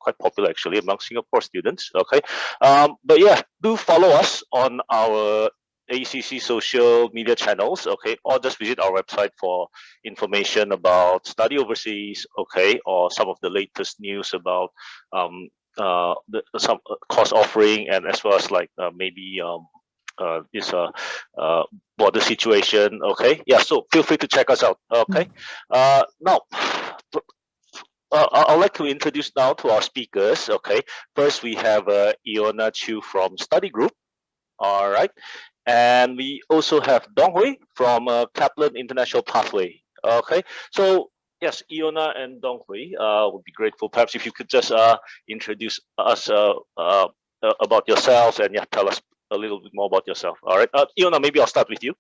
quite popular actually among Singapore students. Okay, but yeah, do follow us on our AECC social media channels, okay, or just visit our website for information about study overseas, okay, or some of the latest news about some course offering, and as well as like maybe this border situation. Okay, yeah, so feel free to check us out. Okay, now I'd like to introduce now to our speakers. Okay, first we have Iona Chu from Study Group. All right, and we also have Donghui from Kaplan International Pathway. Okay, so yes, Iona and Donghui would be grateful. Perhaps if you could just introduce us about yourselves, and yeah, tell us a little bit more about yourself. All right, Iona, maybe I'll start with you.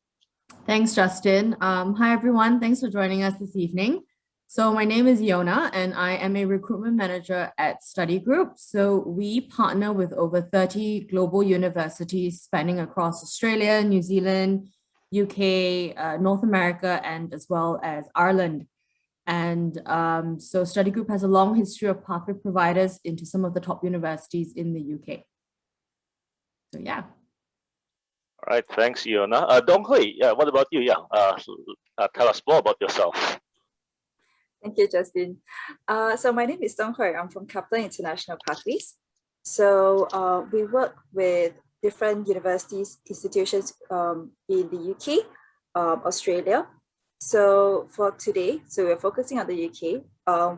Thanks, Justin. Hi, everyone. Thanks for joining us this evening. So my name is Iona, and I am a recruitment manager at Study Group. So we partner with over 30 global universities spanning across Australia, New Zealand, UK, North America, and as well as Ireland. And so Study Group has a long history of pathway providers into some of the top universities in the UK. So yeah. All right, thanks, Iona. Donghui, yeah, what about you? Yeah, tell us more about yourself. Thank you, Justin. So my name is Dong Hui. I'm from Kaplan International Pathways. So we work with different universities, institutions in the UK, Australia. So for today, so we're focusing on the UK.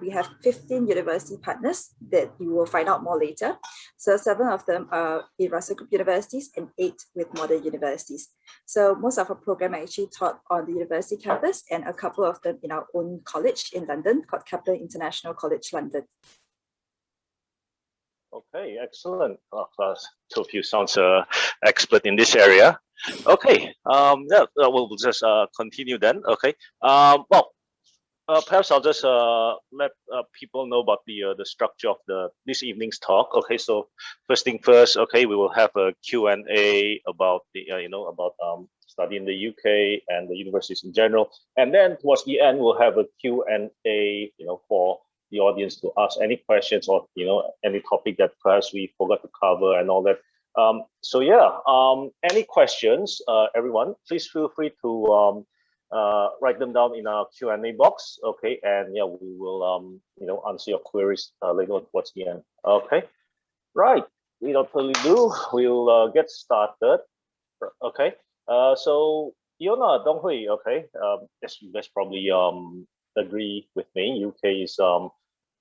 We have 15 university partners that you will find out more later. So 7 of them are in Russell Group universities and 8 with modern universities. So most of our program are actually taught on the university campus, and a couple of them in our own college in London called Kaplan International College London. Okay, excellent. Two of you sounds expert in this area. Okay, yeah, we'll just continue then. Okay, well, perhaps I'll just let people know about the structure of this evening's talk. Okay, so first thing first, okay, we will have a Q&A about the about study in the UK and the universities in general, and then towards the end we'll have a Q&A, for the audience to ask any questions or any topic that perhaps we forgot to cover and all that. So yeah, any questions, everyone, please feel free to write them down in our Q&A box. Okay, and yeah, we will answer your queries later on towards the end. Okay, right, without further ado, we'll get started. Okay, so Iona, Donghui, okay, yes, you guys probably agree with me. UK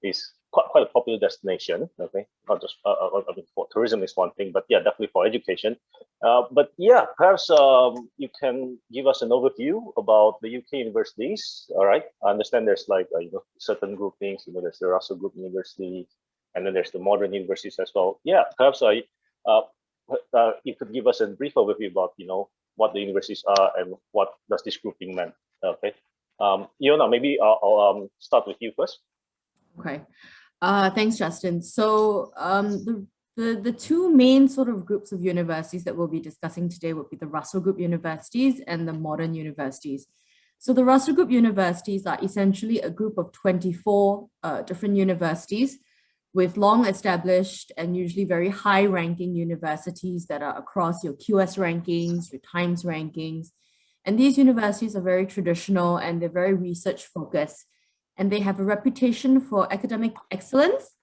is quite a popular destination. Okay, not just I mean, for tourism is one thing, but yeah, definitely for education. But yeah, perhaps you can give us an overview about the UK universities. All right, I understand there's like certain groupings. There's the Russell Group University, and then there's the modern universities as well. Yeah, perhaps you could give us a brief overview about what the universities are and what does this grouping mean. Okay, Iona, maybe I'll start with you first. Okay, thanks, Justin. So the two main sort of groups of universities that we'll be discussing today would be the Russell Group universities and the modern universities. So the Russell Group universities are essentially a group of 24 different universities with long established and usually very high ranking universities that are across your QS rankings, your Times rankings. And these universities are very traditional and they're very research focused. And they have a reputation for academic excellence.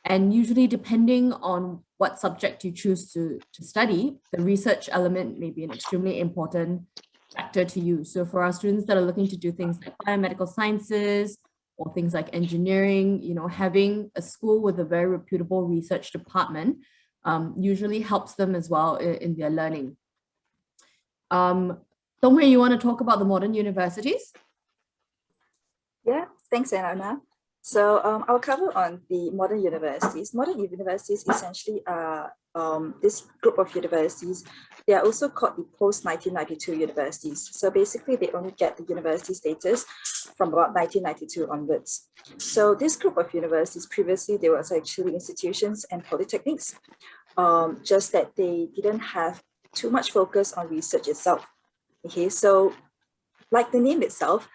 And usually depending on what subject you choose to study, the research element may be an extremely important factor to you. So for our students that are looking to do things like biomedical sciences or things like engineering, having a school with a very reputable research department usually helps them as well in their learning. Donghui, you want to talk about the modern universities? Yeah, thanks, Anna. So I'll cover on the modern universities. Modern universities essentially are this group of universities. They are also called the post-1992 universities. So basically, they only get the university status from about 1992 onwards. So this group of universities, previously, they were actually institutions and polytechnics, just that they didn't have too much focus on research itself. Okay, so like the name itself,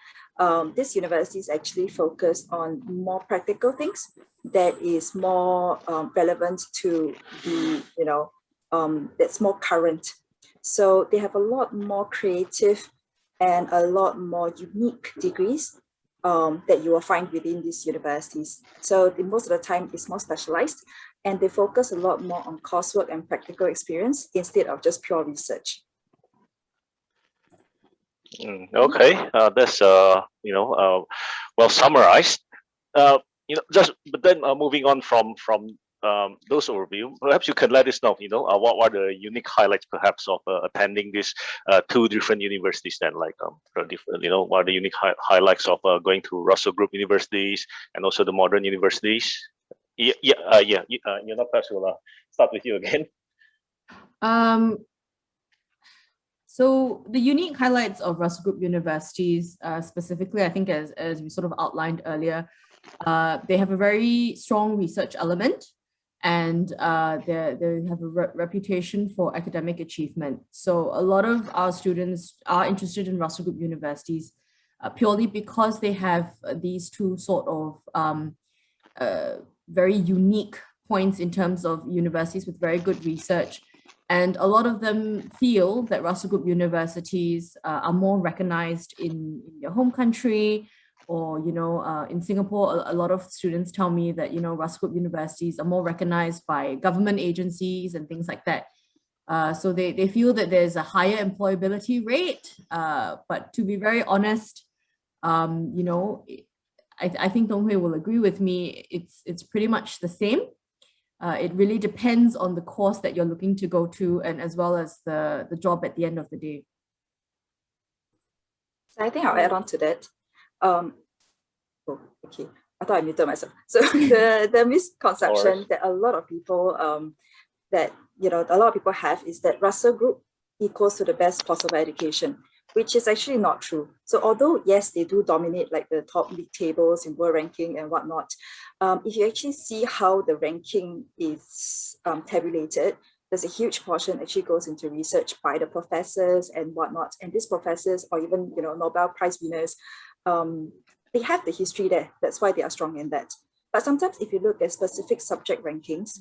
these universities actually focus on more practical things that is more relevant to the, that's more current. So they have a lot more creative and a lot more unique degrees that you will find within these universities. So most of the time it's more specialized, and they focus a lot more on coursework and practical experience instead of just pure research. Okay, that's well summarized. Just but then moving on from those overview, perhaps you can let us know, what are the unique highlights perhaps of attending these two different universities then, like what are the unique highlights of going to Russell Group universities and also the modern universities? Perhaps we'll start with you again. So the unique highlights of Russell Group universities, specifically, I think as we sort of outlined earlier, they have a very strong research element, and they have a reputation for academic achievement. So a lot of our students are interested in Russell Group universities purely because they have these two sort of very unique points in terms of universities with very good research. And a lot of them feel that Russell Group universities are more recognized in their home country, or, in Singapore, a lot of students tell me that, Russell Group universities are more recognized by government agencies and things like that. So they feel that there's a higher employability rate. But to be very honest, I think Dong Hui will agree with me. It's pretty much the same. It really depends on the course that you're looking to go to, and as well as the job at the end of the day. So I think I'll add on to that. Okay. I thought I muted myself. So the misconception that a lot of people have is that Russell Group equals to the best possible education, which is actually not true. So although, yes, they do dominate like the top league tables in world ranking and whatnot, if you actually see how the ranking is tabulated, there's a huge portion actually goes into research by the professors and whatnot. And these professors, or even, Nobel Prize winners, they have the history there. That's why they are strong in that. But sometimes if you look at specific subject rankings,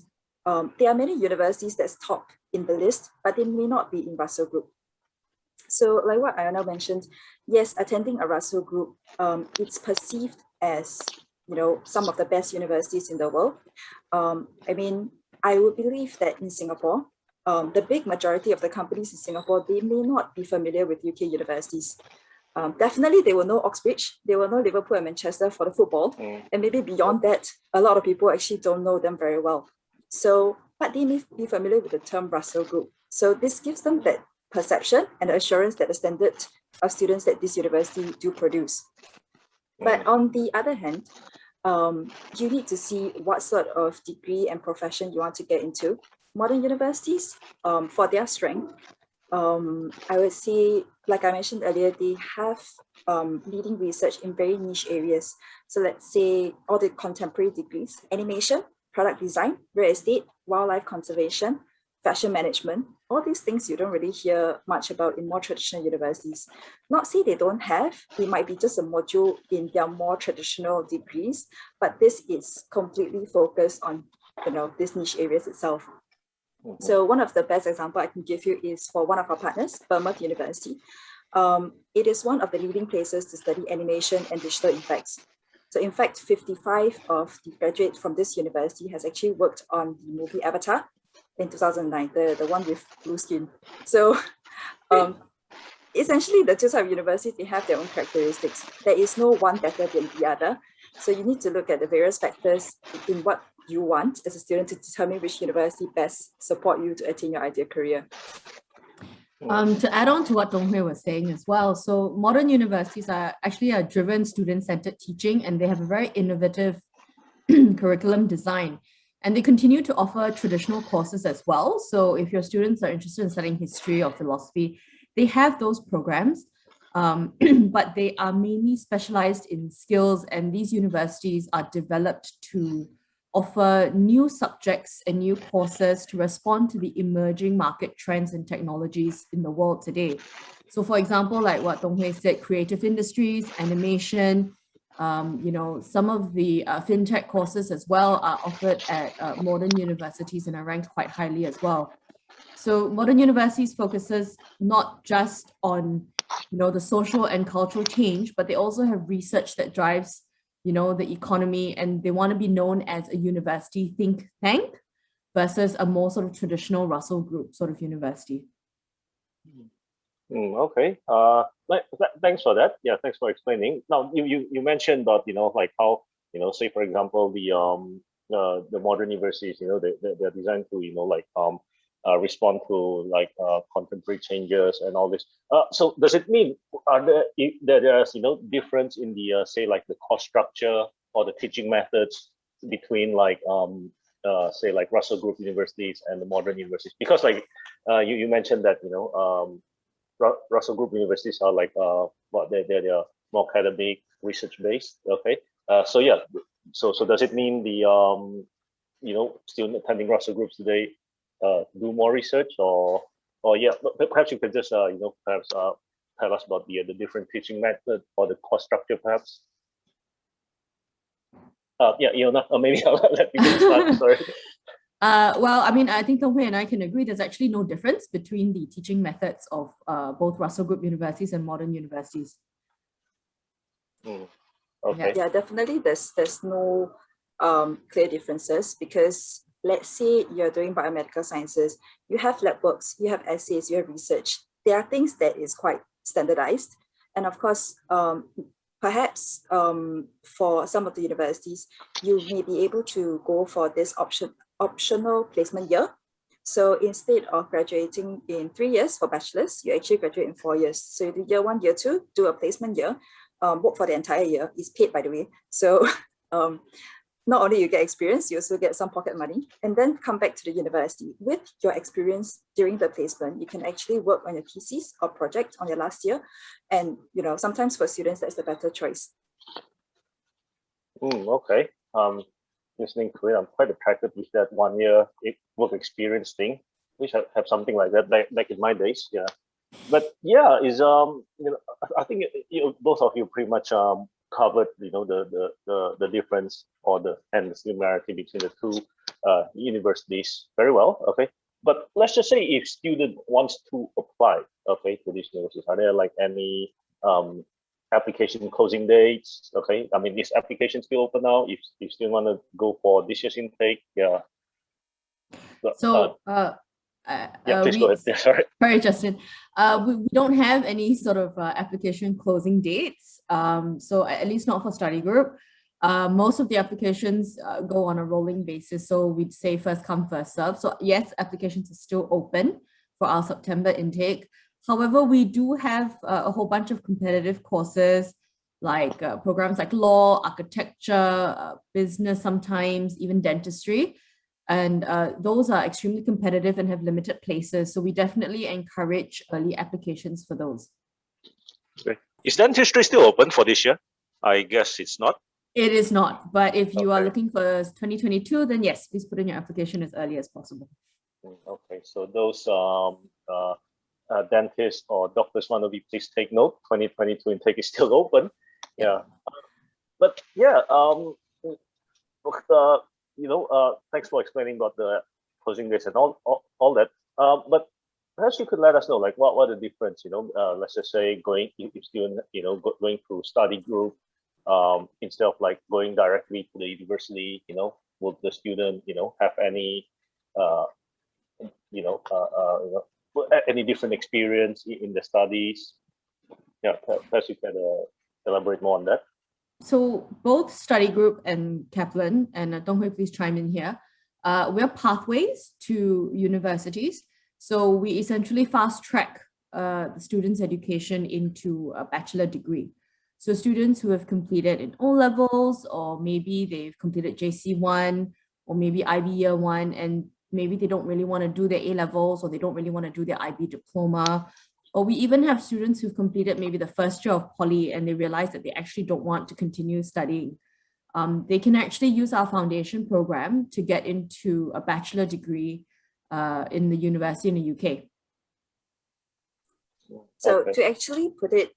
there are many universities that's top in the list, but they may not be in Russell Group. So like what Ayana mentioned, yes, attending a Russell Group, it's perceived as, some of the best universities in the world. I would believe that in Singapore, the big majority of the companies in Singapore, they may not be familiar with UK universities. Definitely, they will know Oxbridge, they will know Liverpool and Manchester for the football. And maybe beyond that, a lot of people actually don't know them very well. So, but they may be familiar with the term Russell Group. So this gives them that perception and assurance that the standard of students that this university do produce. But on the other hand, you need to see what sort of degree and profession you want to get into. Modern universities, for their strength, I would say, like I mentioned earlier, they have leading research in very niche areas. So let's say all the contemporary degrees: animation, product design, real estate, wildlife conservation, fashion management. All these things you don't really hear much about in more traditional universities. Not say they don't have, it might be just a module in their more traditional degrees, but this is completely focused on, these niche areas itself. So one of the best example I can give you is for one of our partners, Bournemouth University. It is one of the leading places to study animation and digital effects. So in fact, 55 of the graduates from this university has actually worked on the movie Avatar in 2009, the one with blue skin. So essentially the two types of universities, they have their own characteristics. There is no one better than the other. So you need to look at the various factors in what you want as a student to determine which university best support you to attain your ideal career. To add on to what Dong Hui was saying as well, so modern universities are actually a driven student-centered teaching, and they have a very innovative curriculum design. And they continue to offer traditional courses as well. So if your students are interested in studying history or philosophy, they have those programs, but they are mainly specialized in skills, and these universities are developed to offer new subjects and new courses to respond to the emerging market trends and technologies in the world today. So for example, like what Dong Hui said, creative industries, animation, some of the fintech courses as well are offered at modern universities and are ranked quite highly as well. So modern universities focuses not just on, the social and cultural change, but they also have research that drives, the economy, and they want to be known as a university think tank versus a more sort of traditional Russell Group sort of university. Okay. Thanks for that. Yeah, thanks for explaining. Now, you mentioned about like how say for example the modern universities they're designed to respond to contemporary changes and all this. So does it mean there's difference in the say like the course structure or the teaching methods between say like Russell Group universities and the modern universities? Because you mentioned that Russell Group universities are they're more academic, research based. Okay. So yeah. So does it mean the student attending Russell Groups today do more research or yeah? Perhaps you could just perhaps tell us about the different teaching method or the course structure perhaps. Yeah, maybe I'll let you start. Sorry. Well, I mean, I think Dong Hui and I can agree there's actually no difference between the teaching methods of both Russell Group universities and modern universities. Okay. Yeah, definitely there's no clear differences, because let's say you're doing biomedical sciences, you have lab works, you have essays, you have research. There are things that is quite standardized. And of course, perhaps for some of the universities, you may be able to go for this optional placement year. So instead of graduating in 3 years for bachelor's, you actually graduate in 4 years. So you do year 1, year 2, do a placement year, work for the entire year. It's paid, by the way. So not only you get experience, you also get some pocket money, and then come back to the university. With your experience during the placement, you can actually work on your thesis or project on your last year. And sometimes for students, that's the better choice. Okay. Listening to it, I'm quite attracted with that 1 year work experience thing. Wish I have something like that back in my days. Yeah. But yeah, I think both of you pretty much covered the difference and the similarity between the two universities very well. Okay, but let's just say if student wants to apply to these universities, are there any application closing dates? Okay, I mean, is application still open now if you still want to go for this year's intake? Yeah. So please go ahead. Yeah, sorry. Sorry, Justin. We don't have any sort of application closing dates. So at least not for study group. Most of the applications go on a rolling basis. So we'd say first come, first serve. So yes, applications are still open for our September intake. However, we do have a whole bunch of competitive courses like programs like law, architecture, business, sometimes even dentistry. And those are extremely competitive and have limited places. So we definitely encourage early applications for those. Okay. Is dentistry still open for this year? I guess it's not. It is not. But if you are looking for 2022, then yes, please put in your application as early as possible. Okay. So those dentists or doctors want to be, please take note. 2022 intake is still open. Yeah. But yeah. Thanks for explaining about the closing dates and all that. But perhaps you could let us know, what are the difference? Let's just say going through study group, instead of going directly to the university. Will the student, have any, any different experience in the studies? Yeah, perhaps you can elaborate more on that. So both study group and Kaplan, and Dong Hui, please chime in here. We're pathways to universities. So we essentially fast track the students' education into a bachelor degree. So students who have completed in O-levels, or maybe they've completed JC1, or maybe IB year 1, and maybe they don't really want to do their A-levels, or they don't really want to do their IB diploma. Or we even have students who've completed maybe the first year of poly and they realize that they actually don't want to continue studying. they can actually use our foundation program to get into a bachelor degree in the university in the UK. So Okay. to actually put it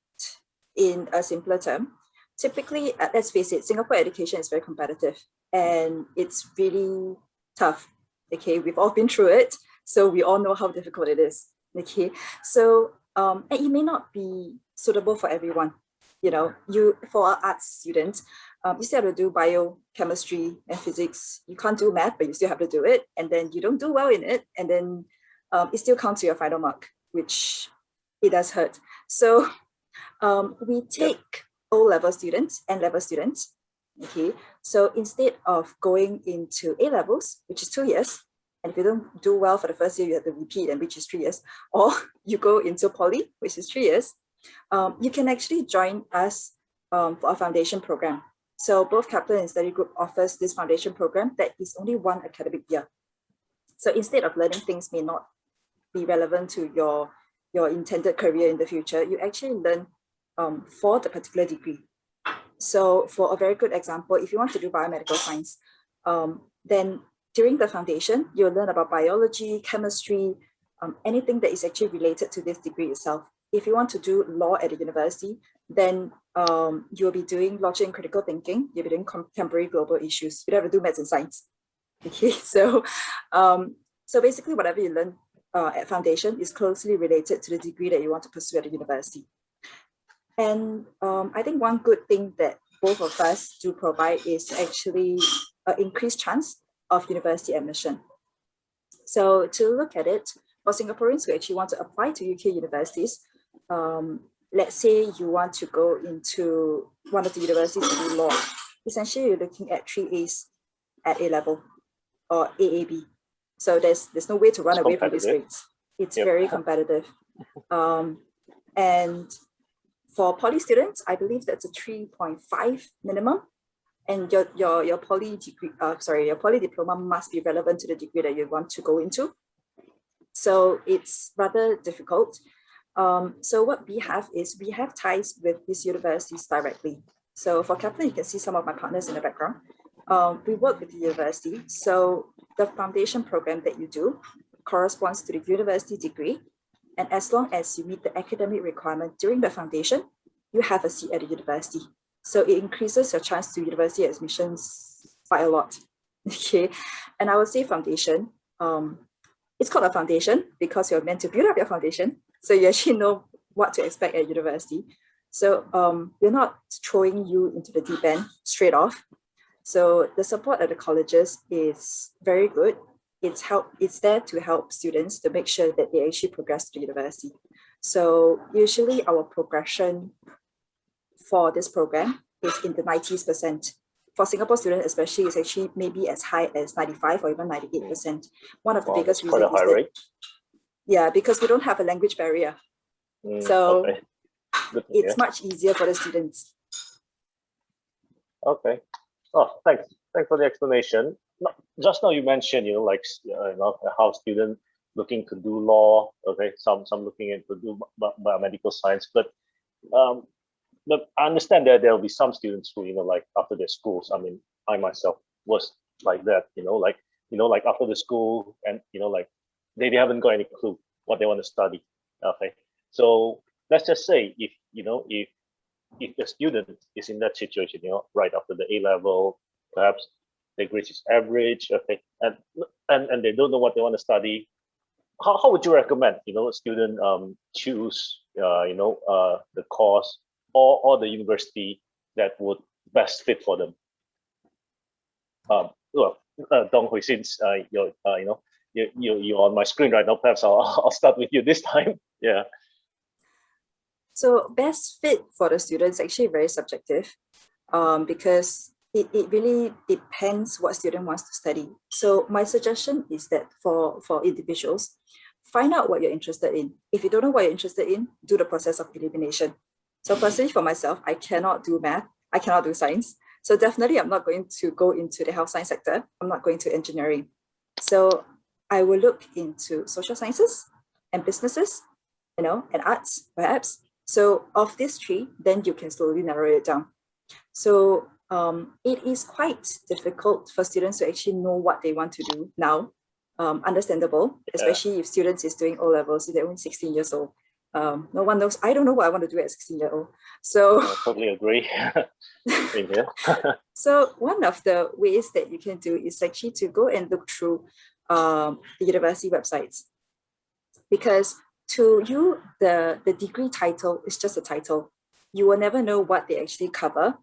in a simpler term, typically, let's face it, Singapore education is very competitive and it's really tough. Okay, we've all been through it, so we all know how difficult it is. Okay, so and it may not be suitable for everyone. You know, for our arts students, you still have to do biochemistry and physics. You can't do math, but you still have to do it, and then you don't do well in it, and then it still counts to your final mark, which it does hurt. So we take O-level students and level students. Okay, so instead of going into A-levels, which is 2 years, and if you don't do well for the first year, you have to repeat, and which is 3 years, or you go into poly, which is 3 years, you can actually join us for our foundation program. So both Kaplan and Study Group offers this foundation program that is only 1 academic year. So instead of learning things may not be relevant to your intended career in the future, you actually learn for the particular degree. So for a very good example, if you want to do biomedical science, then during the foundation, you'll learn about biology, chemistry, anything that is actually related to this degree itself. If you want to do law at a university, then you'll be doing logic and critical thinking, you'll be doing contemporary global issues. You don't have to do maths and science. Okay, so basically whatever you learn at foundation is closely related to the degree that you want to pursue at a university. And I think one good thing that both of us do provide is actually an increased chance of university admission. So to look at it, for Singaporeans who actually want to apply to UK universities, let's say you want to go into one of the universities to do law. Essentially, you're looking at 3 A's at A-level or AAB. So there's no way to run away from these grades. It's very competitive. And for poly students, I believe that's a 3.5 minimum, and your poly degree, your poly diploma must be relevant to the degree that you want to go into. So it's rather difficult. So what we have is we have ties with these universities directly. So for Kaplan, you can see some of my partners in the background. We work with the university. So the foundation program that you do corresponds to the university degree. And as long as you meet the academic requirement during the foundation, you have a seat at the university. So it increases your chance to university admissions by a lot. Okay, and I would say foundation, it's called a foundation because you're meant to build up your foundation. So you actually know what to expect at university. So we're not throwing you into the deep end straight off. So the support at the colleges is very good. It's there to help students to make sure that they actually progress to university. So usually our progression for this program is in the 90%. For Singapore students especially, it's actually maybe as high as 95 or even 98%. One of the biggest reasons is that, yeah, because we don't have a language barrier. So it's much easier for the students. Okay. Oh, thanks for the explanation. Just now you mentioned, how students looking to do law, okay, some looking into do biomedical science, but I understand that there will be some students who, like after their schools, I mean, I myself was like that, like after the school and, like they haven't got any clue what they want to study. Okay. So let's just say if the student is in that situation, right after the A-level, perhaps their grades is average, okay, and they don't know what they want to study, how would you recommend, a student choose, the course or the university that would best fit for them? Dong Hui, since you're on my screen right now, perhaps I'll start with you this time. Yeah. So best fit for the students actually very subjective, because it really depends what student wants to study. So my suggestion is that for individuals, find out what you're interested in. If you don't know what you're interested in, do the process of elimination. So personally for myself, I cannot do math, I cannot do science. So definitely I'm not going to go into the health science sector. I'm not going to engineering. So I will look into social sciences and businesses, and arts perhaps. So of these three, then you can slowly narrow it down. So it is quite difficult for students to actually know what they want to do now. Understandable, especially if students is doing O-levels, they're only 16 years old. No one knows. I don't know what I want to do at 16-year-old. So I totally agree. Same here. so one of the ways that you can do is actually to go and look through the university websites, because to you, the degree title is just a title. You will never know what they actually cover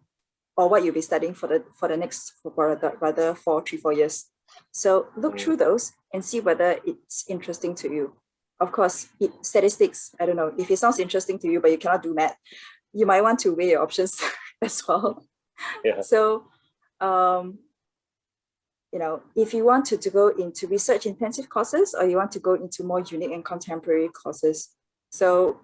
or what you'll be studying for the next, rather 4 years. So look through those and see whether it's interesting to you. Of course, statistics, I don't know, if it sounds interesting to you, but you cannot do math, you might want to weigh your options as well. Yeah. So, you know, if you want to go into research intensive courses, or you want to go into more unique and contemporary courses. So,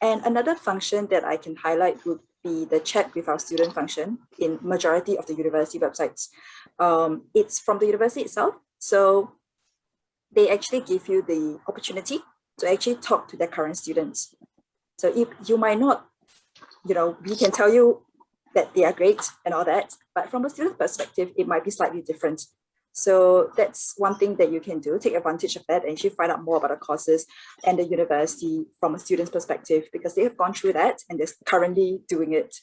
and another function that I can highlight would be the chat with our student function in majority of the university websites. It's from the university itself. So they actually give you the opportunity to actually talk to their current students. So if you might not, you know, we can tell you that they are great and all that, but from a student perspective, it might be slightly different. So that's one thing that you can do, take advantage of that and actually find out more about the courses and the university from a student's perspective, because they have gone through that and they're currently doing it.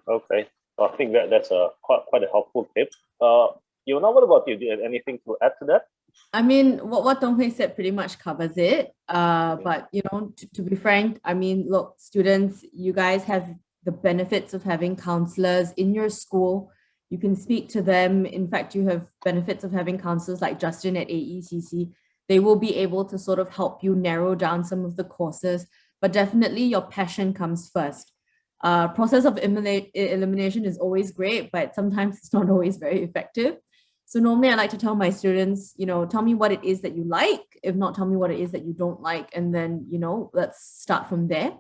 Okay, I think that's a quite a helpful tip. Yona, what about you? Do you have anything to add to that? I mean, what Dong Hui said pretty much covers it. But you know, to be frank, I mean, look, students, you guys have the benefits of having counselors in your school. You can speak to them. In fact, you have benefits of having counselors like Justin at AECC. They will be able to sort of help you narrow down some of the courses, but definitely your passion comes first. Process of elimination is always great, but sometimes it's not always very effective. So normally I like to tell my students, you know, tell me what it is that you like. If not, tell me what it is that you don't like. And then, you know, let's start from there.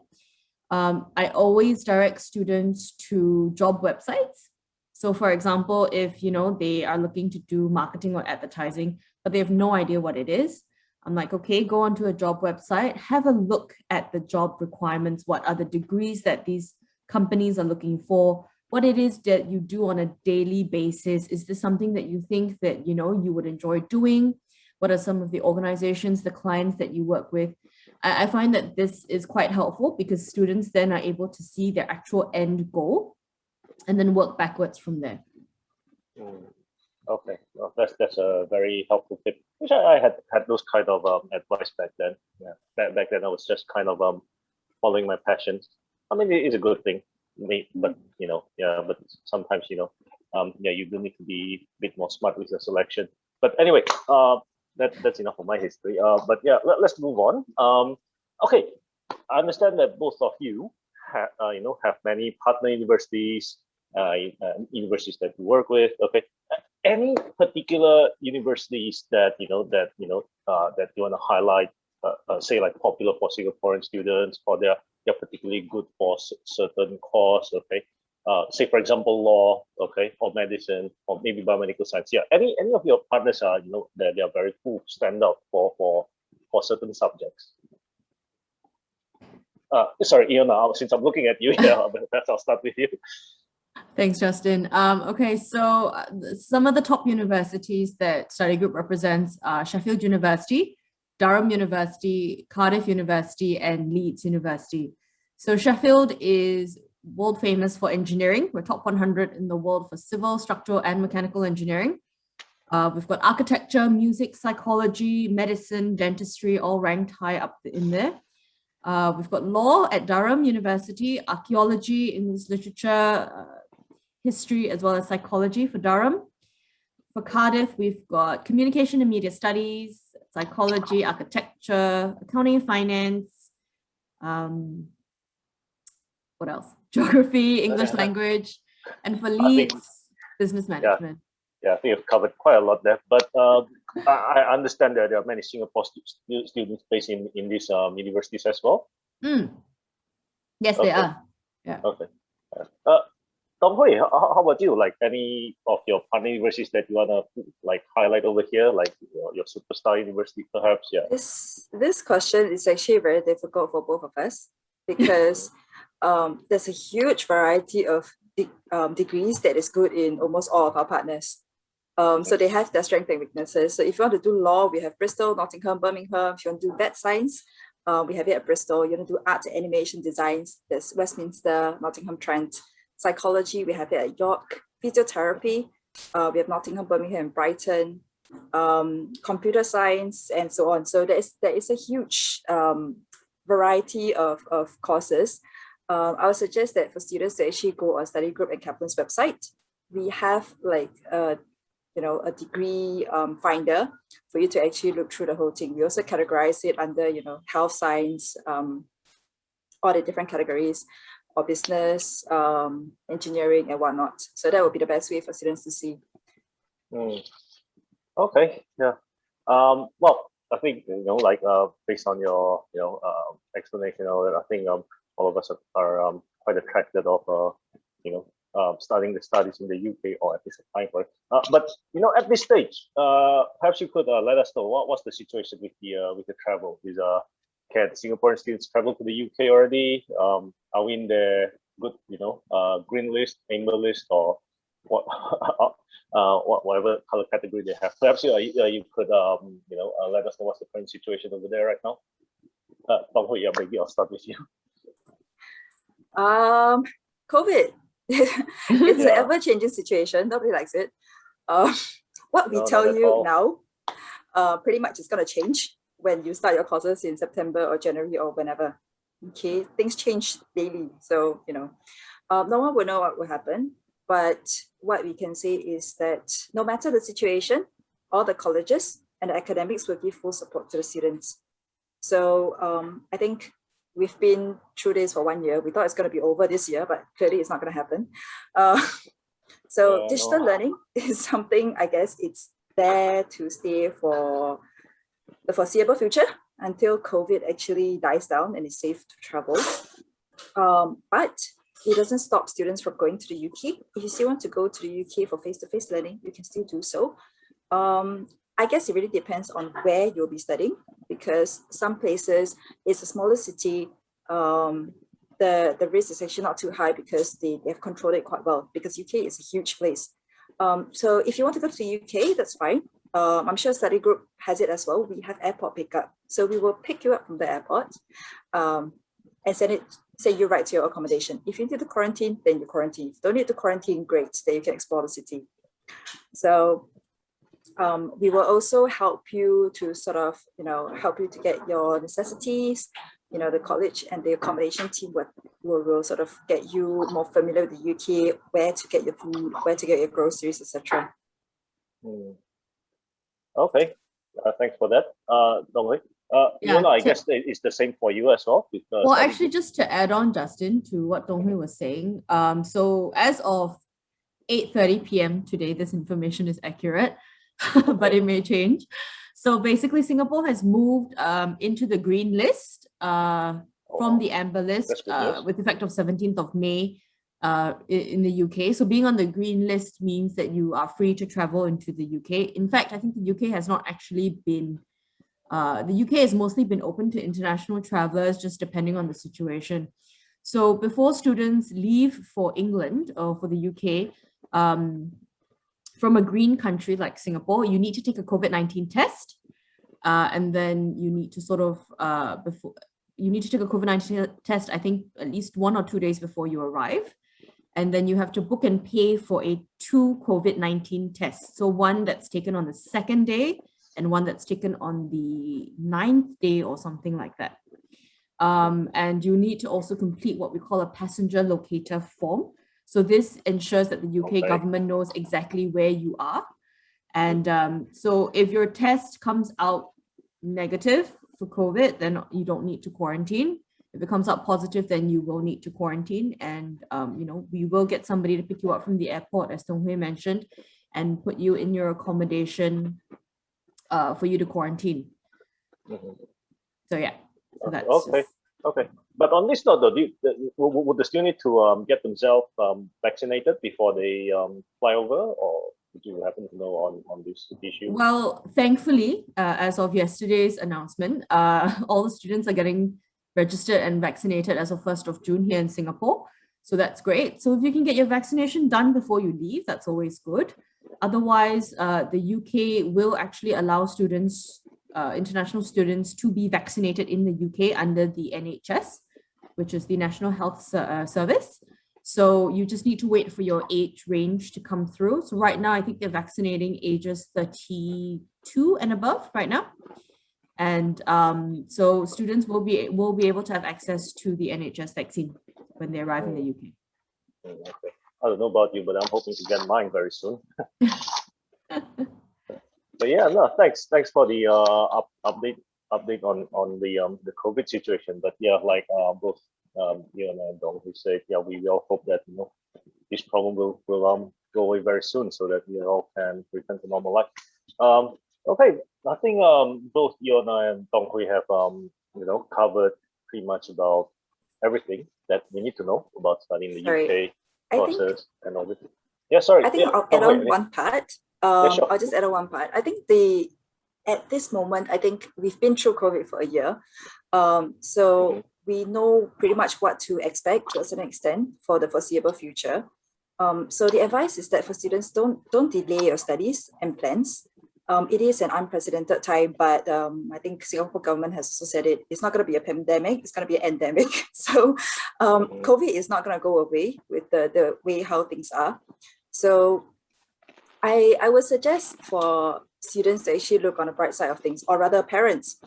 I always direct students to job websites. So for example, if, you know, they are looking to do marketing or advertising, but they have no idea what it is, I'm like, okay, go onto a job website, have a look at the job requirements. What are the degrees that these companies are looking for? What it is that you do on a daily basis. Is this something that you think that, you know, you would enjoy doing? What are some of the organizations, the clients that you work with? I find that this is quite helpful because students then are able to see their actual end goal and then work backwards from there. Okay, well, that's a very helpful tip. Which I had those kind of advice back then. Yeah, back then I was just kind of following my passions. I mean, it is a good thing, but you know, yeah, but sometimes, you know, yeah, you do need to be a bit more smart with the selection. But anyway, that's enough of my history. But yeah, let's move on. Okay, I understand that both of you have many partner universities, universities that you work with. Okay, any particular universities that you want to highlight? Say like popular for Singaporean students, or they're particularly good for certain course. Okay, say for example law, okay, or medicine, or maybe biomedical science. Yeah, any of your partners are that they are very cool, stand out for certain subjects. Sorry, Iona, since I'm looking at you, yeah, perhaps I'll start with you. Thanks, Justin. Okay, so some of the top universities that study group represents are Sheffield University, Durham University, Cardiff University, and Leeds University. So Sheffield is world famous for engineering. We're top 100 in the world for civil, structural, and mechanical engineering. We've got architecture, music, psychology, medicine, dentistry, all ranked high up in there. We've got law at Durham University, archaeology, English literature, history, as well as psychology for Durham. For Cardiff, we've got communication and media studies, psychology, architecture, accounting and finance. What else? Geography, English language, and for Leeds, business management. Yeah, I think you've covered quite a lot there. But I understand that there are many Singapore students based in these universities as well. Yes, okay. They are. Yeah. Okay. Dong Hui, how about you? Like any of your partner universities that you wanna like highlight over here, like your superstar university, perhaps? Yeah. This question is actually very difficult for both of us because there's a huge variety of degrees that is good in almost all of our partners. So they have their strengths and weaknesses. So if you want to do law, we have Bristol, Nottingham, Birmingham. If you want to do vet science, we have it at Bristol. You want to do art and animation designs, there's Westminster, Nottingham, Trent. Psychology, we have it at York. Physiotherapy, we have Nottingham, Birmingham, and Brighton. Computer science, and so on. So there is a huge variety of courses. I would suggest that for students to actually go on Study Group and Kaplan's website. We have like a degree finder for you to actually look through the whole thing. We also categorize it under health science, all the different categories, or business, engineering, and whatnot. So that would be the best way for students to see. Okay, yeah. Well, I think based on your explanation of it, I think all of us are quite attracted of starting the studies in the UK, or at least applying for it. But at this stage, perhaps you could let us know what's the situation with the travel. Can Singaporean students travel to the UK already? Are we in the good green list, amber list, or what? Whatever color category they have. Perhaps you could let us know what's the current situation over there right now. Yeah, maybe I'll start with you. COVID. It's an ever-changing situation. Nobody likes it. What we tell you now, pretty much is going to change when you start your courses in September or January or whenever. Okay, things change daily, so no one will know what will happen. But what we can say is that no matter the situation, all the colleges and the academics will give full support to the students. So I think we've been through this for 1 year. We thought it's going to be over this year, but clearly it's not going to happen. Digital learning is something, I guess, it's there to stay for the foreseeable future until COVID actually dies down and it's safe to travel. But it doesn't stop students from going to the UK. If you still want to go to the UK for face-to-face learning, you can still do so. I guess it really depends on where you'll be studying, because some places, it's a smaller city, the risk is actually not too high because they have controlled it quite well, because UK is a huge place. So if you want to go to the UK, that's fine. I'm sure Study Group has it as well. We have airport pickup. So we will pick you up from the airport and send you right to your accommodation. If you need to quarantine, then you quarantine. If you don't need to quarantine, great, then you can explore the city. So we will also help you to help you to get your necessities. The college and the accommodation team will sort of get you more familiar with the UK, where to get your food, where to get your groceries, etc. Okay, thanks for that, Dong-Hui. I guess it's the same for you as well. Well, actually, just to add on, Justin, to what Dong-Hui was saying, so as of 8:30 p.m. today, this information is accurate, but it may change. So basically, Singapore has moved into the green list from the amber list with effect of 17th of May in the UK. So being on the green list means that you are free to travel into the UK. In fact, I think the UK has not actually been, the UK has mostly been open to international travelers, just depending on the situation. So before students leave for England or for the UK, from a green country like Singapore, you need to take a COVID-19 test. And then you need to you need to take a COVID-19 test, I think at least 1 or 2 days before you arrive. And then you have to book and pay for 2 COVID-19 tests. So one that's taken on the 2nd day and one that's taken on the 9th day or something like that. And you need to also complete what we call a passenger locator form. So this ensures that the UK government knows exactly where you are. And so if your test comes out negative for COVID, then you don't need to quarantine. If it comes out positive, then you will need to quarantine. And, we will get somebody to pick you up from the airport, as Dong-Hui mentioned, and put you in your accommodation for you to quarantine. So yeah, so that's okay. But on this note, though, would the student need to get themselves vaccinated before they fly over, or would you happen to know on this issue? Well, thankfully, as of yesterday's announcement, all the students are getting registered and vaccinated as of 1st of June here in Singapore. So that's great. So if you can get your vaccination done before you leave, that's always good. Otherwise, the UK will actually allow students, international students, to be vaccinated in the UK under the NHS, which is the National Health Service. So you just need to wait for your age range to come through. So right now, I think they're vaccinating ages 32 and above right now. And so students will be able to have access to the NHS vaccine when they arrive in the UK. Okay. I don't know about you, but I'm hoping to get mine very soon. But yeah, no, thanks for the update on the COVID situation. But yeah, like both you and Dong who said, yeah, we all hope that this problem will go away very soon, so that we all can return to normal life. Okay, I think both you and I and Dong Hui have covered pretty much about everything that we need to know about studying the UK process and all this. Yeah, sorry. I think I'll add on one part. Sure. I'll just add on one part. I think at this moment, I think we've been through COVID for a year. So we know pretty much what to expect to a certain extent for the foreseeable future. So the advice is that for students, don't delay your studies and plans. It is an unprecedented time, but I think Singapore government has also said it's not going to be a pandemic, it's going to be an endemic. So COVID is not going to go away with the way how things are. So I would suggest for students to actually look on the bright side of things, or rather parents.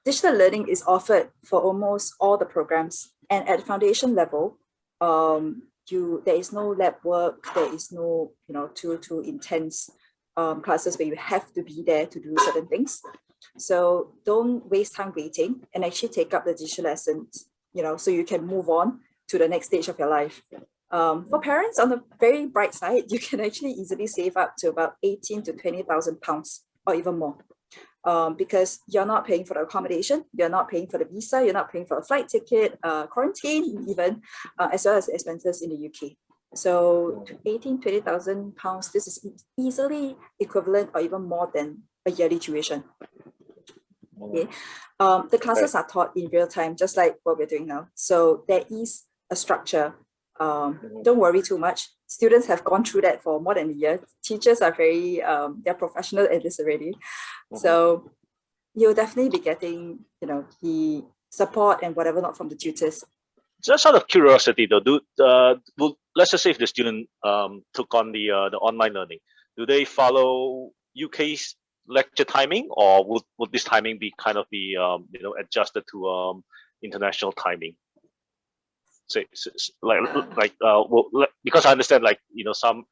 Digital learning is offered for almost all the programs, and at foundation level, there is no lab work, there is no too intense classes where you have to be there to do certain things. So don't waste time waiting and actually take up the digital lessons, so you can move on to the next stage of your life. For parents, on the very bright side, you can actually easily save up to about 18 to 20,000 pounds or even more. Because you're not paying for the accommodation, you're not paying for the visa, you're not paying for a flight ticket, quarantine even, as well as expenses in the UK. So 18, 20,000 pounds, this is easily equivalent or even more than a yearly tuition. Okay. The classes are taught in real time, just like what we're doing now. So there is a structure. Don't worry too much. Students have gone through that for more than a year. Teachers are very, they're professional at this already. So you'll definitely be getting, the support and whatever not from the tutors. Just out of curiosity though, let's just say if the student took on the online learning, do they follow UK's lecture timing, or would this timing be kind of be adjusted to international timing? So because I understand, like some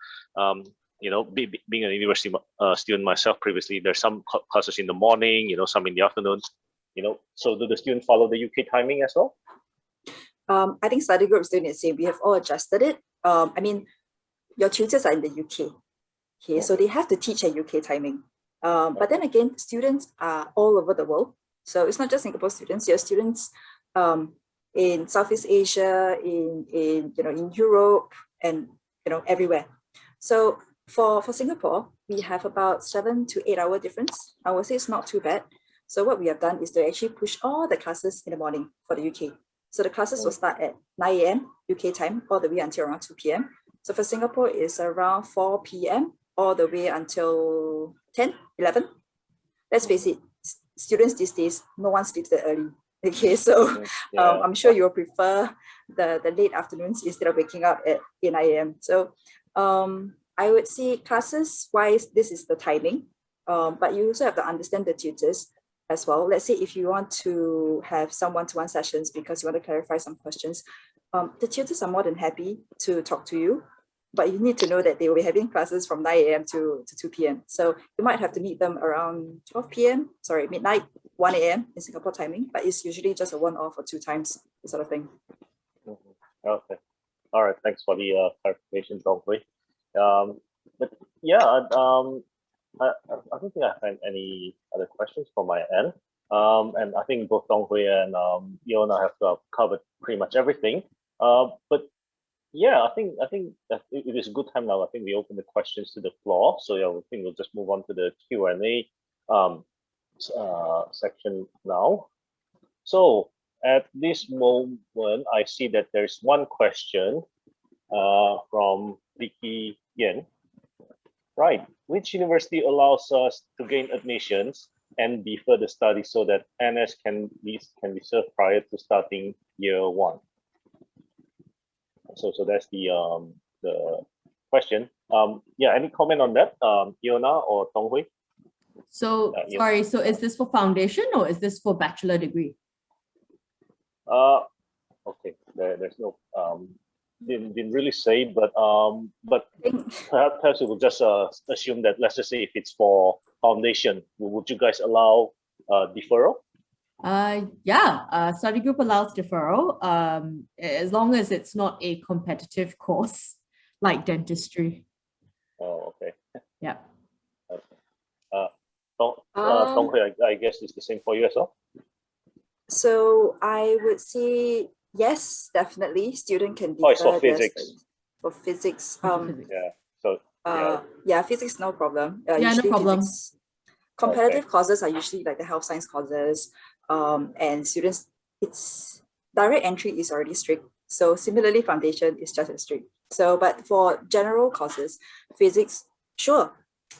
being a university student myself previously, there's some classes in the morning, some in the afternoon, so do the students follow the UK timing as well? I think study groups doing the same. We have all adjusted it. I mean, your tutors are in the UK, okay, so they have to teach at UK timing. But then again, students are all over the world. So it's not just Singapore students. Your students in Southeast Asia, in Europe, and everywhere. So for Singapore, we have about 7 to 8 hour difference. I would say it's not too bad. So what we have done is to actually push all the classes in the morning for the UK. So the classes will start at 9 a.m. UK time all the way until around 2 p.m. So for Singapore, it's around 4 p.m. all the way until 10, 11. Let's face it, students these days, no one sleeps that early. Okay, so I'm sure you'll prefer the late afternoons instead of waking up at 9 a.m. So I would say classes wise, this is the timing, but you also have to understand the tutors as well. Let's say if you want to have some one-to-one sessions because you want to clarify some questions, the tutors are more than happy to talk to you, but you need to know that they will be having classes from 9 a.m. to 2 p.m. So you might have to meet them around 12 p.m., midnight, 1 a.m. in Singapore timing, but it's usually just a one-off or 2 times, this sort of thing. Okay. All right. Thanks for the clarification, Dong Hui. But yeah, I don't think I have any other questions from my end. And I think both Dong Hui and Yona have covered pretty much everything. But yeah, I think that it is a good time now. I think we open the questions to the floor. So yeah, I think we'll just move on to the Q&A section now. So at this moment, I see that there's one question from Vicky Yen. Right, which university allows us to gain admissions and defer the study so that NS can be served prior to starting year one? So that's the question. Yeah, any comment on that, Iona or Tonghui? So sorry, so is this for foundation or is this for bachelor degree? Okay, there's no didn't really say, but perhaps we will just assume that, let's just say if it's for foundation, would you guys allow deferral? Yeah, study group allows deferral as long as it's not a competitive course like dentistry. Oh, okay. Yeah. Okay. Tonghui, I guess it's the same for you as well. So I would say yes, definitely. Student can defer it's for physics. For physics. Yeah. So yeah, physics no problem. Yeah, usually no problem. Physics, competitive courses are usually like the health science courses. And students, it's direct entry is already strict. So similarly, foundation is just as strict. So, but for general courses, physics, sure.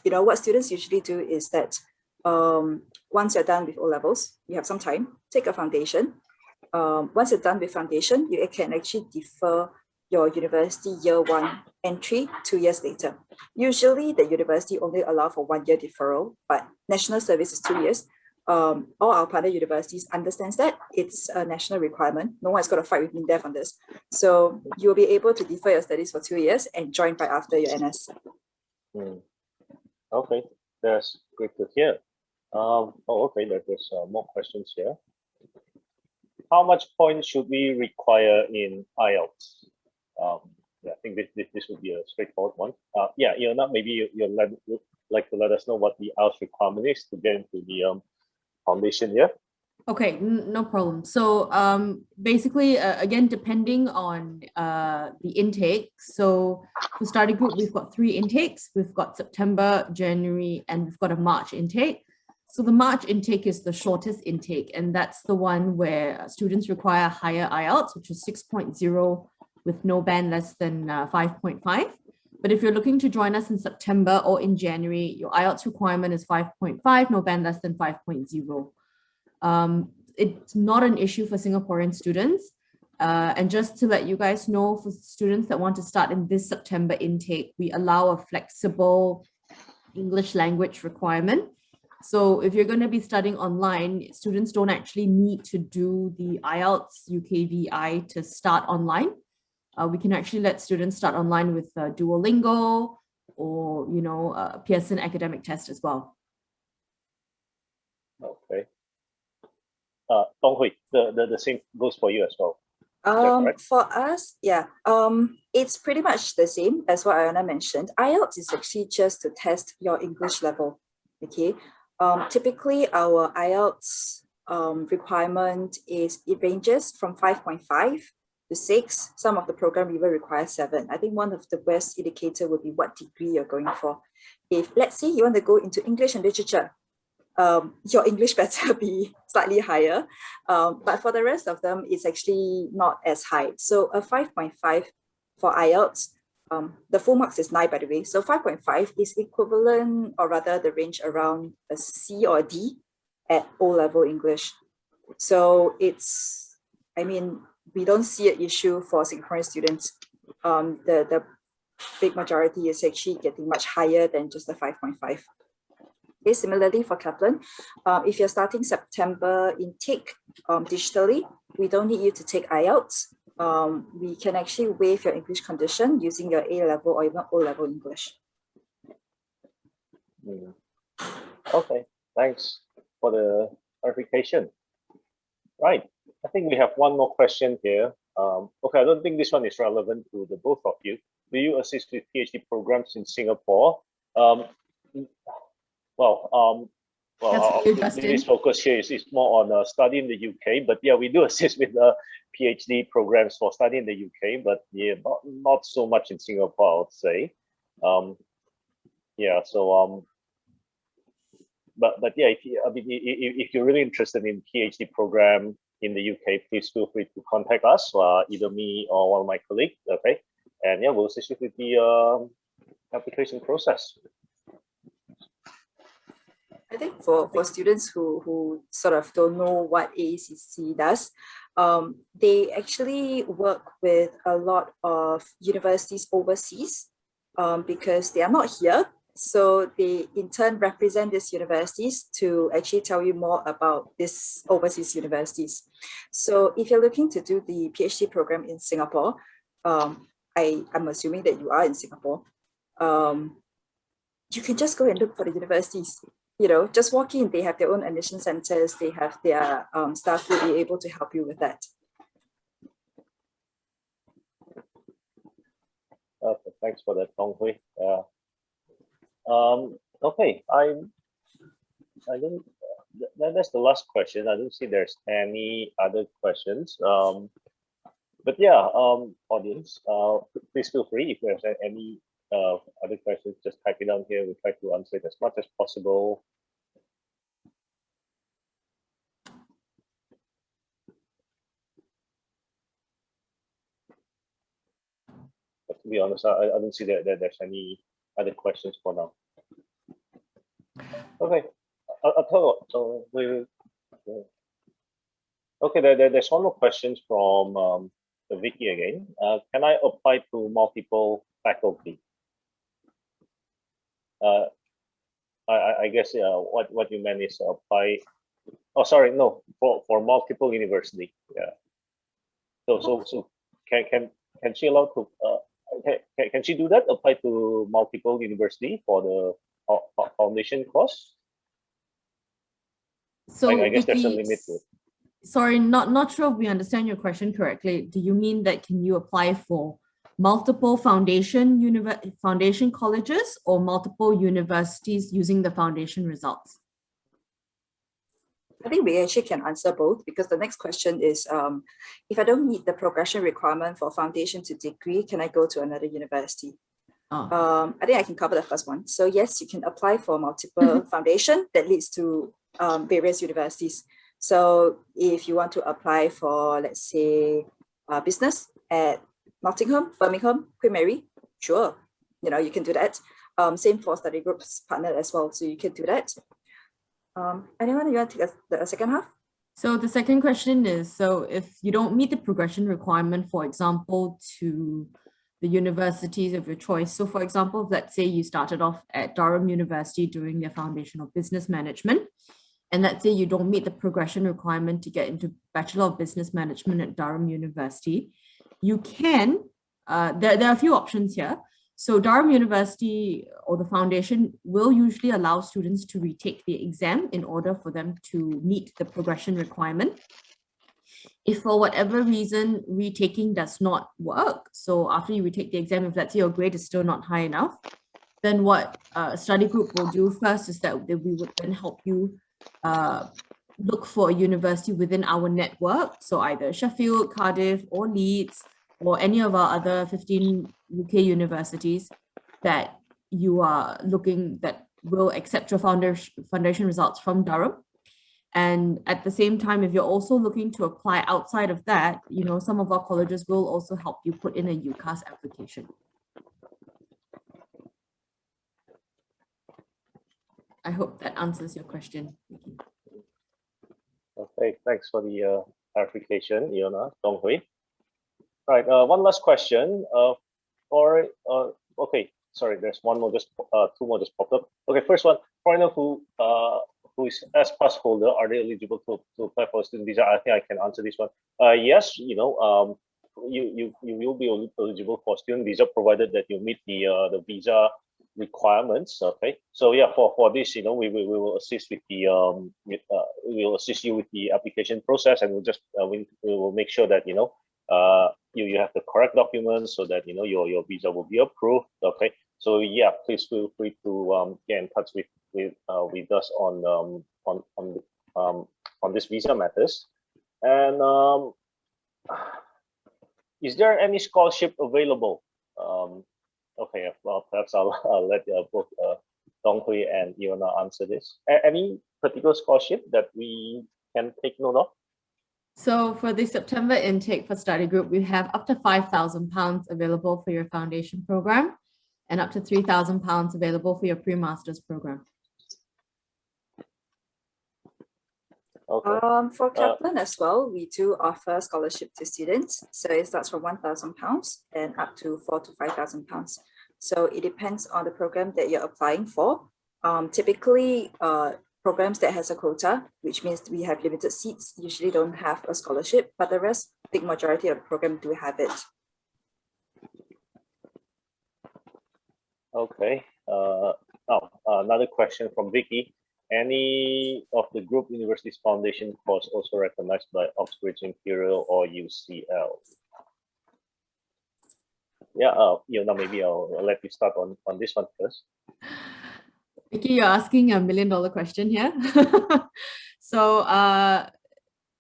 You know, what students usually do is that once you're done with O levels, you have some time, take a foundation. Once you're done with foundation, you can actually defer your university year one entry 2 years later. Usually the university only allow for 1 year deferral, but national service is 2 years. All our partner universities understands that it's a national requirement. No one's going to fight with me deaf on this. So you'll be able to defer your studies for 2 years and join right after your NS. Okay, that's great to hear. Okay, there's more questions here. How much points should we require in IELTS? Yeah, I think this would be a straightforward one. Yeah, Iona, maybe you'd like to let us know what the IELTS requirement is to get into the foundation here. Okay, no problem. So basically, again, depending on the intake. So for study group, we've got 3 intakes. We've got September, January, and we've got a March intake. So the March intake is the shortest intake, and that's the one where students require higher IELTS, which is 6.0 with no band less than 5.5. But if you're looking to join us in September or in January, your IELTS requirement is 5.5, no band less than 5.0. It's not an issue for Singaporean students. And just to let you guys know, for students that want to start in this September intake, we allow a flexible English language requirement. So if you're going to be studying online, students don't actually need to do the IELTS UKVI to start online. We can actually let students start online with Duolingo or, you know, Pearson academic test as well. Okay. Tonghui, the same goes for you as well. For us, yeah, it's pretty much the same as what Iona mentioned. IELTS is actually just to test your English level. Okay. Typically our IELTS requirement it ranges from 5.5 to 6. Some of the program even require 7. I think one of the best indicator would be what degree you're going for. If let's say you want to go into English and literature, your English better be slightly higher. But for the rest of them, it's actually not as high. So a 5.5 for IELTS, the full marks is 9, by the way. So 5.5 is equivalent, or rather the range around a C or a D at O-level English. So it's, I mean, we don't see an issue for Singaporean students. The big majority is actually getting much higher than just the 5.5. Okay, similarly for Kaplan, if you're starting September intake digitally, we don't need you to take IELTS. We can actually waive your English condition using your A-level or even O-level English. Okay, thanks for the clarification. Right, I think we have one more question here. Okay, I don't think this one is relevant to the both of you. Do you assist with PhD programs in Singapore? This focus here is more on study in the UK, but yeah, we do assist with PhD programs for study in the UK, but yeah, not so much in Singapore, I would say. Yeah, so but yeah, if you're really interested in PhD program in the UK, please feel free to contact us, either me or one of my colleagues. Okay, and yeah, we'll assist you with the application process. I think for students who sort of don't know what AECC does, they actually work with a lot of universities overseas because they are not here. So they in turn represent these universities to actually tell you more about these overseas universities. So if you're looking to do the PhD program in Singapore, I'm assuming that you are in Singapore, you can just go and look for the universities. You know, just walk in, they have their own admission centers, they have their staff will be able to help you with that. Okay, thanks for that, Dong Hui. Okay, I don't. That's the last question. I don't see there's any other questions. But yeah, audience, please feel free if there's any other questions, just type it down here. We'll try to answer it as much as possible. But to be honest, I don't see that there's any other questions for now. Okay, I'll tell you what, so okay, there's one more question from Vicky again. Can I apply to multiple faculty? I guess what you meant is apply. Oh, sorry, no, for multiple university. Yeah. So can she allow to can she do that? Apply to multiple university for the foundation course? So I guess there's a Vicky, limit to it. sorry, not sure if we understand your question correctly. Do you mean that can you apply for multiple foundation colleges or multiple universities using the foundation results? I think we actually can answer both, because the next question is, if I don't meet the progression requirement for foundation to degree, can I go to another university? Oh. I think I can cover the first one. So yes, you can apply for multiple foundation that leads to various universities. So if you want to apply for, let's say, business at Nottingham, Birmingham, Queen Mary, sure, you know, you can do that. Same for study groups partner as well, so you can do that. Anyone, you want to take the second half? So the second question is, so if you don't meet the progression requirement, for example, to the universities of your choice. So for example, let's say you started off at Durham University doing your foundation of business management, and let's say you don't meet the progression requirement to get into Bachelor of Business Management at Durham University, you can, there are a few options here. So Durham University or the foundation will usually allow students to retake the exam in order for them to meet the progression requirement. If for whatever reason retaking does not work, so after you retake the exam, if let's say your grade is still not high enough, then what a study group will do first is that we would then help you look for a university within our network. So either Sheffield, Cardiff, or Leeds, or any of our other 15 UK universities that you are looking that will accept your foundation results from Durham. And at the same time, if you're also looking to apply outside of that, you know, some of our colleges will also help you put in a UCAS application. I hope that answers your question, Vicky. Okay, thanks for the clarification, Iona, Dong Hui. Right, one last question. Okay, sorry, there's one more, just two more just popped up. Okay, first one, foreigner who is S pass holder, are they eligible to apply for a student visa? I think I can answer this one. Yes, you know, you will be eligible for student visa provided that you meet the visa requirements. Okay, so yeah, for this, you know, we will assist with the we will assist you with the application process, and we'll just we will make sure that, you know, you have the correct documents so that, you know, your visa will be approved. Okay, so yeah, please feel free to get in touch with us on this visa matters. And is there any scholarship available? Okay, well, perhaps I'll let both Dong Hui and Iona answer this. Any particular scholarship that we can take note of? So for the September intake for study group, we have up to £5,000 available for your foundation program and up to £3,000 available for your pre-master's program. Okay. For Kaplan as well, we do offer scholarship to students. So it starts from £1,000 and up to £4,000 to £5,000. So it depends on the program that you're applying for. Typically, programs that has a quota, which means we have limited seats, usually don't have a scholarship, but the rest, big majority of the program do have it. Okay. Another question from Vicky. Any of the group universities foundation course also recognized by Oxbridge, Imperial, or UCL? Yeah, Yona, maybe I'll let you start on this one first. Vicky, you're asking $1 million question here. So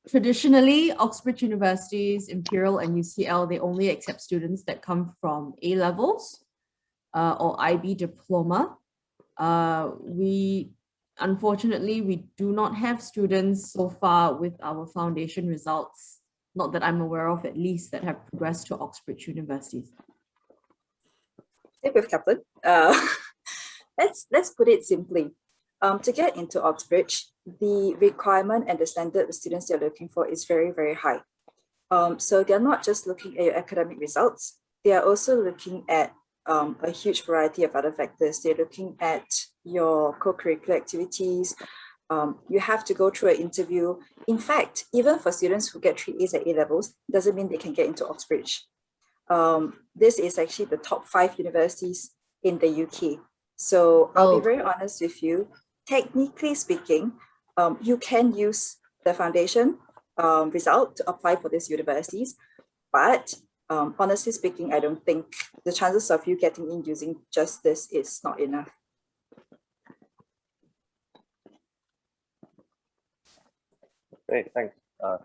traditionally, Oxbridge universities, Imperial and UCL, they only accept students that come from A levels or IB diploma. Unfortunately, we do not have students so far with our foundation results, not that I'm aware of at least, that have progressed to Oxbridge universities. Same with Kaplan. Let's put it simply. To get into Oxbridge, the requirement and the standard the students they're looking for is very, very high. So they're not just looking at your academic results, they are also looking at a huge variety of other factors. They're looking at your co-curricular activities. You have to go through an interview. In fact, even for students who get 3 A's at A levels, doesn't mean they can get into Oxbridge. This is actually the top 5 universities in the UK. So I'll be very honest with you. Technically speaking, you can use the foundation result to apply for these universities, but honestly speaking, I don't think the chances of you getting in using just this is not enough. Great, thanks.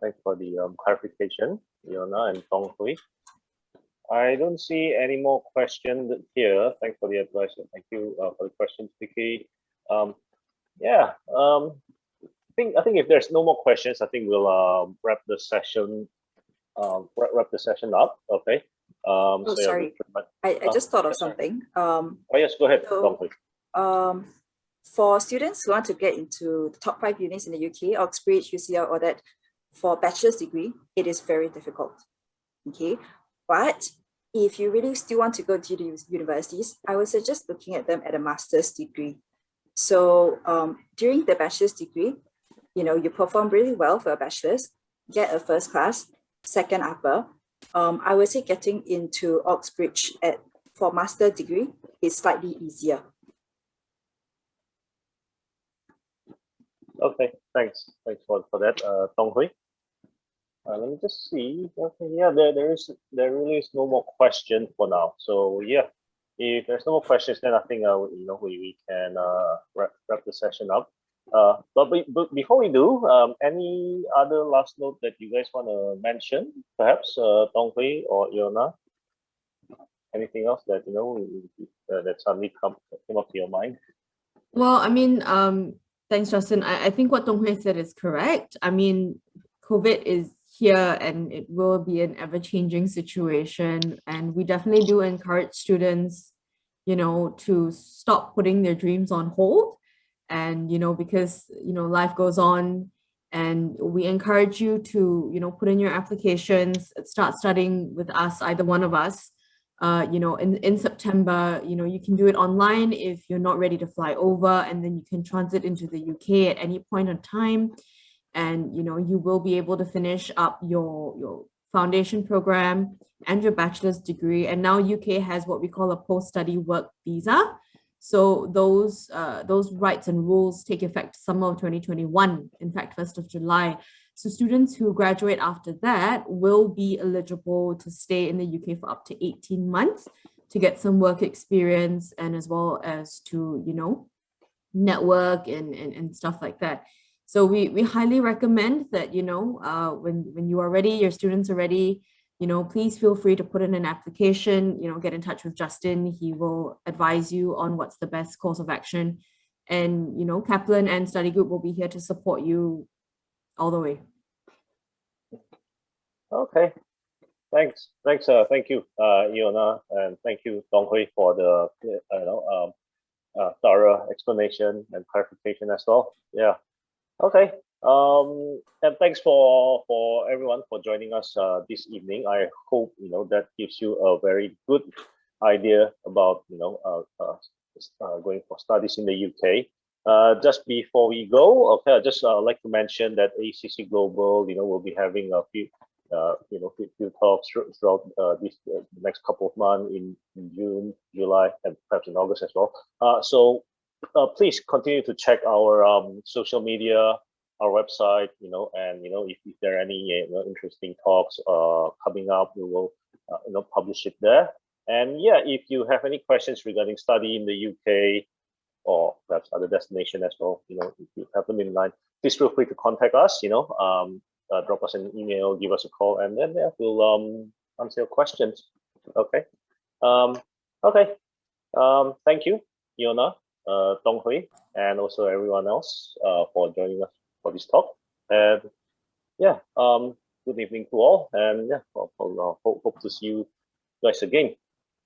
Thanks for the clarification, Yona and Tong Hui. I don't see any more questions here. Thanks for the advice. Thank you for the questions, Vicky. I think if there's no more questions, I think we'll wrap the session. Wrap the session up. Okay. Sorry. I just thought of something. Yes, go ahead. For students who want to get into the top 5 unis in the UK, Oxbridge, UCL, or that, for bachelor's degree, it is very difficult. Okay, but if you really still want to go to the universities, I would suggest looking at them at a master's degree. So during the bachelor's degree, you perform really well for a bachelor's, get a first class, second upper. I would say getting into Oxbridge for master degree is slightly easier. Okay, thanks for that, Tong Hui. Let me just see. Okay, yeah, there really is no more question for now. So yeah, if there's no more questions, then I think we can wrap the session up. But before we do, any other last note that you guys want to mention, perhaps Tong Hui or Yona? Anything else that that suddenly came up to your mind? Well, I mean, thanks, Justin. I think what Tong Hui said is correct. I mean, COVID is here and it will be an ever-changing situation. And we definitely do encourage students, to stop putting their dreams on hold. And, because, life goes on, and we encourage you to, put in your applications, start studying with us, either one of us. In September, you can do it online if you're not ready to fly over, and then you can transit into the UK at any point in time. And, you will be able to finish up your foundation program and your bachelor's degree. And now UK has what we call a post-study work visa. So those rights and rules take effect summer of 2021, in fact, 1st of July. So students who graduate after that will be eligible to stay in the UK for up to 18 months to get some work experience, and as well as to, network and stuff like that. So we highly recommend that, when you are ready, your students are ready, please feel free to put in an application, get in touch with Justin. He will advise you on what's the best course of action. And, Kaplan and study group will be here to support you all the way. Okay. Thanks. Thank you, Iona, and thank you, Donghui, for the thorough explanation and clarification as well. Yeah. Okay. And thanks for everyone for joining us this evening. I hope that gives you a very good idea about going for studies in the UK. Just before we go, okay, I just like to mention that AECC Global, will be having a few few talks throughout this next couple of months in June, July, and perhaps in August as well. So please continue to check our social media, our website, and if there are any interesting talks coming up, we will publish it there. And yeah, if you have any questions regarding study in the UK or perhaps other destination as well, if you have them in mind, please feel free to contact us. Drop us an email, give us a call, and then yeah, we'll answer your questions. Okay. Okay. Thank you, Iona, Donghui, and also everyone else for joining us for this talk. And yeah, good evening to all, and yeah, hope to see you guys again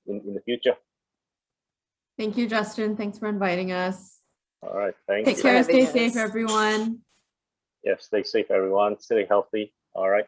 in the future. Thank you, Justin. Thanks for inviting us. All right. Thank Take you. care. Stay having safe, us. everyone. Yeah, stay safe, everyone. Stay healthy. All right.